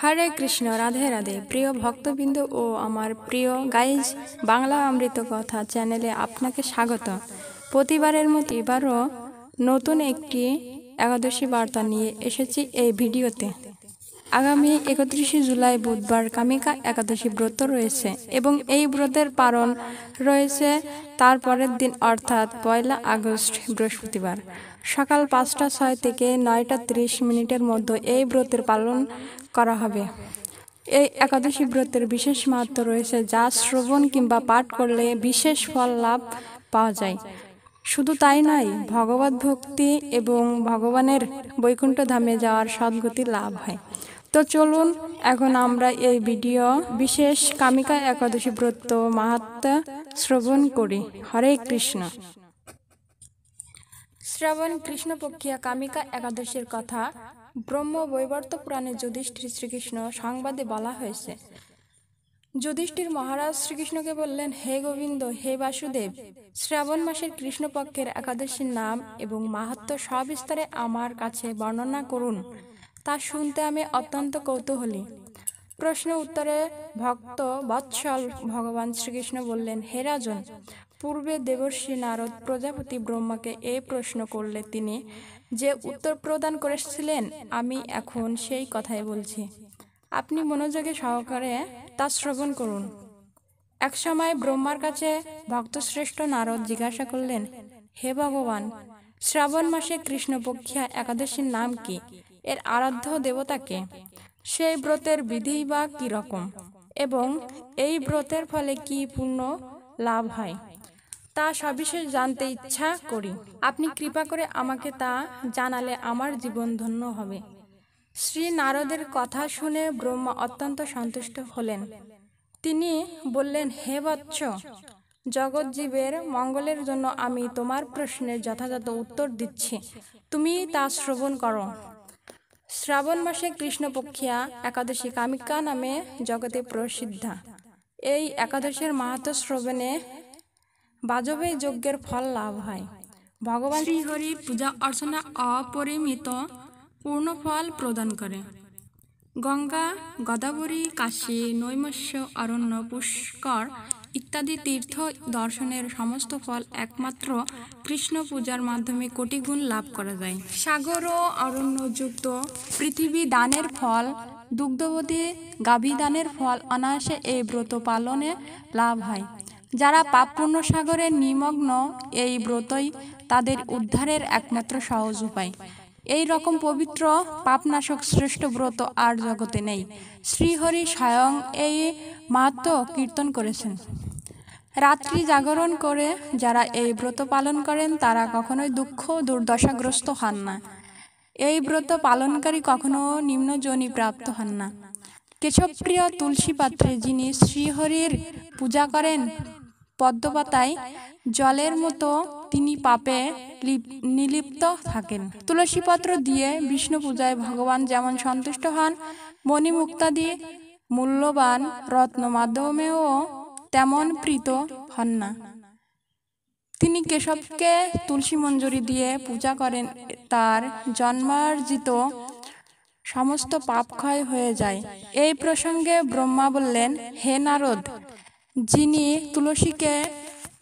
হরে কৃষ্ণ, রাধে রাধে। প্রিয় ভক্তবৃন্দ ও আমার প্রিয় গাইজ, বাংলা অমৃত কথা চ্যানেলে আপনাকে স্বাগত। প্রতিবারের মতো এবারও নতুন একটি একাদশী বার্তা নিয়ে এসেছি এই ভিডিওতে। আগামী 31শে জুলাই বুধবার কামিকা একাদশী ব্রত রয়েছে এবং এই ব্রতের পালন রয়েছে তার পরের দিন অর্থাৎ 1 আগস্ট বৃহস্পতিবার সকাল 5টা 6 থেকে 9টা 30 মিনিটের মধ্যে এই ব্রতের পালন করা হবে। এই একাদশী ব্রতের বিশেষ মাহাত্ম্য রয়েছে, যা শ্রবণ কিংবা পাঠ করলে বিশেষ ফল লাভ পাওয়া যায়। শুধু তাই নয়, ভগবত ভক্তি এবং ভগবানের বৈকুণ্ঠ ধামে যাওয়ার সদ্গতি লাভ হয়। তো চলুন এখন আমরা এই ভিডিও বিশেষ কামিকা একাদশী ব্রত মাহাত্ম্য শ্রবণ করি। হরে কৃষ্ণ। শ্রাবণ কৃষ্ণপক্ষিয়া কামিকা একাদশীর কথা ব্রহ্ম বৈবর্ত পুরাণে যুধিষ্ঠির শ্রীকৃষ্ণ সংবাদে বলা হয়েছে। যুধিষ্ঠির মহারাজ শ্রীকৃষ্ণকে বললেন, হে গোবিন্দ, হে বাসুদেব, শ্রাবণ মাসের কৃষ্ণপক্ষের একাদশীর নাম এবং মাহাত্ম্য সবিস্তারে আমার কাছে বর্ণনা করুন। তা শুনতে আমি অত্যন্ত কৌতূহলী। প্রশ্ন উত্তরে ভক্ত বৎসল ভগবান শ্রীকৃষ্ণ বললেন, হে রাজন, পূর্বে দেবর্ষি নারদ প্রজাপতি ব্রহ্মাকে এই প্রশ্ন করলে তিনি যে উত্তর প্রদান করেছিলেন, আমি এখন সেই কথাই বলছি। আপনি মনোযোগে সহকারে তা শ্রবণ করুন। একসময় ব্রহ্মার কাছে ভক্তশ্রেষ্ঠ নারদ জিজ্ঞাসা করলেন, হে ভগবান, শ্রাবণ মাসে কৃষ্ণপক্ষিয়া একাদশীর নাম কি? এর আরাধ্য দেবতাকে? সেই ব্রতের বিধি বা কি রকম এবং এই ব্রতের ফলে কি পুণ্য লাভ হয়, তা সবিশেষ জানতে ইচ্ছা করি। আপনি কৃপা করে আমাকে তা জানালে আমার জীবন ধন্য হবে। শ্রী নারদের কথা শুনে ব্রহ্মা অত্যন্ত সন্তুষ্ট হলেন। তিনি বললেন, হে বৎস, জগৎ জীবের মঙ্গলের জন্য আমি তোমার প্রশ্নের যথাযথ উত্তর দিচ্ছি, তুমি তা শ্রবণ করো। শ্রাবণ মাসে কৃষ্ণপক্ষিয়া একাদশী কামিকা নামে জগতে প্রসিদ্ধা। এই একাদশীর মাহাত্ম্য শ্রবণে বাজপেয়ী যজ্ঞের ফল লাভ হয়। ভগবান শ্রীহরির পূজা অর্চনা অপরিমিত পূর্ণ ফল প্রদান করে। গঙ্গা, গোদাবরী, কাশী, নৈমিষ্য, অরণ্য, পুষ্কর ইত্যাদি তীর্থ দর্শনের সমস্ত ফল একমাত্র কৃষ্ণ পূজার মাধ্যমে কোটি গুণ লাভ করা যায়। সাগর ও অরণ্যযুক্ত পৃথিবী দানের ফল, দুগ্ধবতী গাভী দানের ফল অনায়াসে এই ব্রত পালনে লাভ হয়। যারা পাপ পুণ্য সাগরে নিমগ্ন, এই ব্রতই তাদের উদ্ধারের একমাত্র সহজ উপায়। এই রকম পবিত্র পাপনাশক শ্রেষ্ঠ ব্রত আর জগতে নেই। শ্রীহরি স্বয়ং এই মাহাত্ম্য কীর্তন করেছেন। রাত্রি জাগরণ করে যারা এই ব্রত পালন করেন তারা কখনোই দুঃখ দুর্দশাগ্রস্ত হন না। এই ব্রত পালনকারী কখনো নিম্ন যোনি প্রাপ্ত হন না। কেশবপ্রিয় তুলসী পাত্রে যিনি শ্রীহরির পূজা করেন, পদ্মপাতায় জলের মতো তিনি পাপে নিলিপ্ত থাকেন। তুলসীপত্র দিয়ে বিষ্ণু পূজায় ভগবান যেমন সন্তুষ্ট হন, মণিমুক্তাদি মূল্যবান রত্ন মাধ্যমেও তেমন প্রীত হন না। তিনি কেশবকে তুলসী মঞ্জরি দিয়ে পূজা করেন, তার জন্মার্জিত সমস্ত পাপ ক্ষয় হয়ে যায়। এই প্রসঙ্গে ব্রহ্মা বললেন, হে নারদ, যিনি তুলসীকে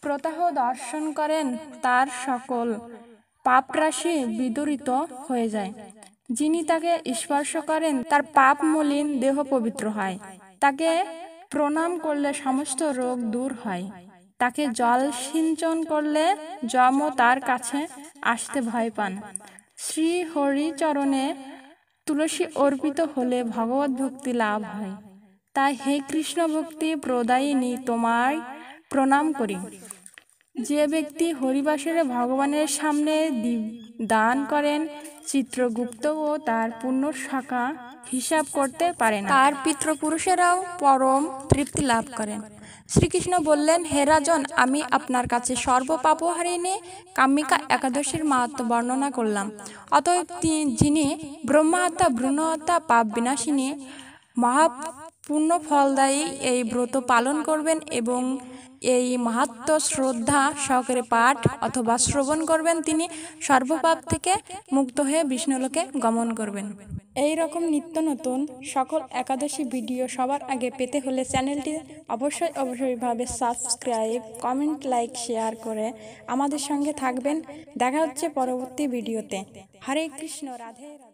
প্রত্যহ দর্শন করেন তার সকল পাপরাশি বিদূরিত হয়ে যায়। যিনি তাকে স্পর্শ করেন তার পাপ মলিন দেহ পবিত্র হয়। তাকে প্রণাম করলে সমস্ত রোগ দূর হয়। তাকে জল সিঞ্চন করলে যমও তার কাছে আসতে ভয় পান। শ্রী হরিচরণে তুলসী অর্পিত হলে ভগবত ভক্তি লাভ হয়। তাই হে কৃষ্ণ ভক্তি প্রদায়িনী, তোমায় প্রণাম করি। যে ব্যক্তি হরিবাসরে ভগবানের সামনে দান করেন, চিত্রগুপ্তও তার পুণ্য শাখা হিসাব করতে পারে না। তার পিতৃপুরুষেরাও পরম তৃপ্তি লাভ করেন। শ্রীকৃষ্ণ বললেন, হে রাজন, আমি আপনার কাছে সর্বপাপহারিণী কামিকা একাদশীর মাহাত্ম্য বর্ণনা করলাম। অতএব যিনি ব্রহ্মহত্যা, ভ্রূণহত্যা, পাপ বিনাশিনী, মহাপুণ্য ফলদায়ী এই ব্রত পালন করবেন এবং এই মাহাত্ম্য শ্রদ্ধা সহকারে পাঠ অথবা শ্রবণ করবেন, তিনি সর্বপাপ থেকে মুক্ত হয়ে বিষ্ণুলোকে গমন করবেন। এই রকম নিত্য নতুন সকল একাদশী ভিডিও সবার আগে পেতে হলে চ্যানেলটি অবশ্যইভাবে সাবস্ক্রাইব, কমেন্ট, লাইক, শেয়ার করে আমাদের সঙ্গে থাকবেন। দেখা হচ্ছে পরবর্তী ভিডিওতে। হরে কৃষ্ণ, রাধে রাধে।